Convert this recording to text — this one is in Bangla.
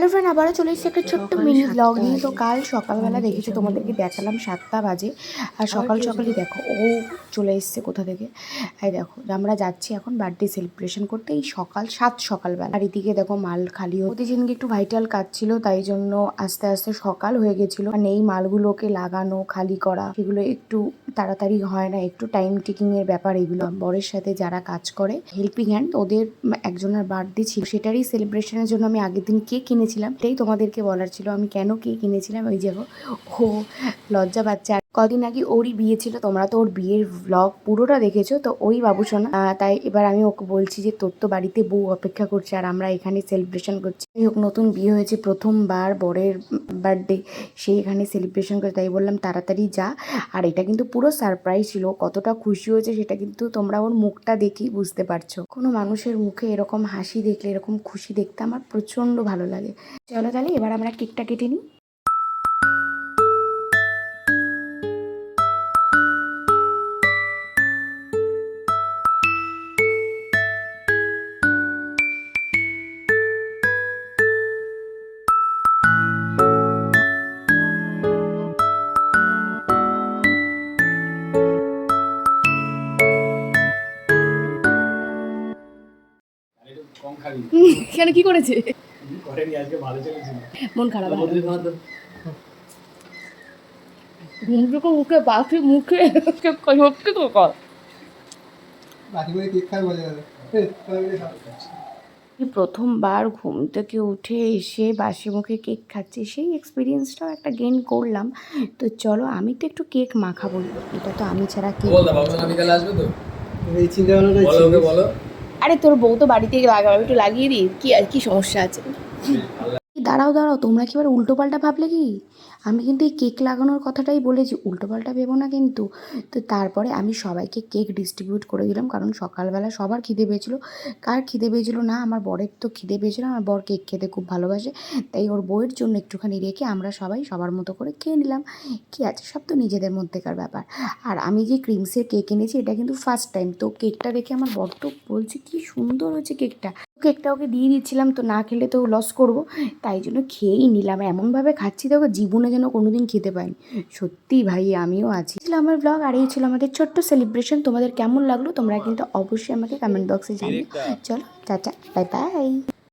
হ্যালো ফ্রেন্ড, আবারও চলে এসেছি একটা ছোট্ট মিনি ব্লগ নিয়ে। তো কাল সকালবেলা দেখেছো, তোমাদেরকে দেখালাম 7টা বাজে। আর সকালই দেখো ও চলে এসছে কোথা থেকে। এই দেখো আমরা যাচ্ছি এখন বার্থডে সেলিব্রেশন করতে, এই সকালবেলা। আর এদিকে দেখো মাল খালি প্রতিদিনকে একটু ভাইটাল কাজ ছিল, তাই জন্য আস্তে আস্তে সকাল হয়ে গেছিলো। মানে এই মালগুলোকে লাগানো খালি করা সেগুলো একটু তাড়াতাড়ি হয় না, একটু টাইম টেকিং এর ব্যাপার এগুলো। বরের সাথে যারা কাজ করে হেল্পিং হ্যান্ড, ওদের একজনের বার্থডে ছিল, সেটারই সেলিব্রেশনের জন্য আমি আগের দিন কেক কিনেছিলাম। এটাই তোমাদেরকে বলার ছিল আমি কেন কেক কিনেছিলাম। ওই দেখো ও লজ্জা পাচ্ছে। আর কদিন আগে ওরই বিয়ে ছিল, তোমরা তো ওর বিয়ের ব্লগ পুরোটা দেখেছো। তো ওই বাবুসোনা, তাই এবার আমি ওকে বলছি যে তোর তো বাড়িতে বউ অপেক্ষা করছে আর আমরা এখানে সেলিব্রেশন করছি। যাই হোক, নতুন বিয়ে হয়েছে, প্রথমবার বরের বার্থডে সে এখানে সেলিব্রেশন করে, তাই বললাম তাড়াতাড়ি যা। আর এটা কিন্তু পুরো সারপ্রাইজ ছিল, কতটা খুশি হয়েছে সেটা কিন্তু তোমরা ওর মুখটা দেখেই বুঝতে পারছো। কোনো মানুষের মুখে এরকম হাসি দেখলে, এরকম খুশি দেখতে আমার প্রচণ্ড ভালো লাগে। চলো তাহলে এবার আমরা কেকটা কেটে নিই। কেন কি করেছে? মন খারাপ, মুখে বাকি মুখে প্রথমবার ঘুম থেকে উঠে এসে বাসি মুখে কেক খাচ্ছি, সেই এক্সপিরিয়েন্সটাও একটা গেইন করলাম। তো চলো, আমি তো একটু কেক মাখাবো, এটা তো আমি ছাড়া কেক। আরে তোর বউ তো বাড়িতে লাগাবে, একটু লাগিয়ে দিই, কি আর কি সমস্যা আছে। দাঁড়াও তোমরা কি এবার উল্টো পাল্টা ভাবলে কি? আমি কিন্তু এই কেক লাগানোর কথাটাই বলেছি, উল্টো পাল্টা ভেবো না কিন্তু। তো তারপরে আমি সবাইকে কেক ডিস্ট্রিবিউট করে দিলাম, কারণ সকালবেলা সবার খিদে পেয়েছিলো। কার খিদে পেয়েছিলো না? আমার বরের তো খিদে পেয়েছিলো, আমার বর কেক খেতে খুব ভালোবাসে, তাই ওর বউয়ের জন্য একটুখানি রেখে আমরা সবাই সবার মতো করে খেয়ে নিলাম। কী আছে, সব তো নিজেদের মধ্যেকার ব্যাপার। আর আমি যে ক্রিমসের কেক এনেছি এটা কিন্তু ফার্স্ট টাইম, তো কেকটা দেখে আমার বর তো বলছে কি সুন্দর হয়েছে কেকটা। কেকটা ওকে দিয়ে দিচ্ছিলাম, তো না খেলে তো লস করবো, তাই জন্য খেয়েই নিলাম। এমনভাবে খাচ্ছি তো জীবনে যেন কোনোদিন খেতে পাইনি। সত্যি ভাই, আমিও আছি। ছিল আমার ব্লগ, আর এই ছিল আমাদের ছোট্ট সেলিব্রেশন। তোমাদের কেমন লাগলো তোমরা কিন্তু অবশ্যই আমাকে কমেন্ট বক্সে জানিও। চলো টাটা, বাই বাই।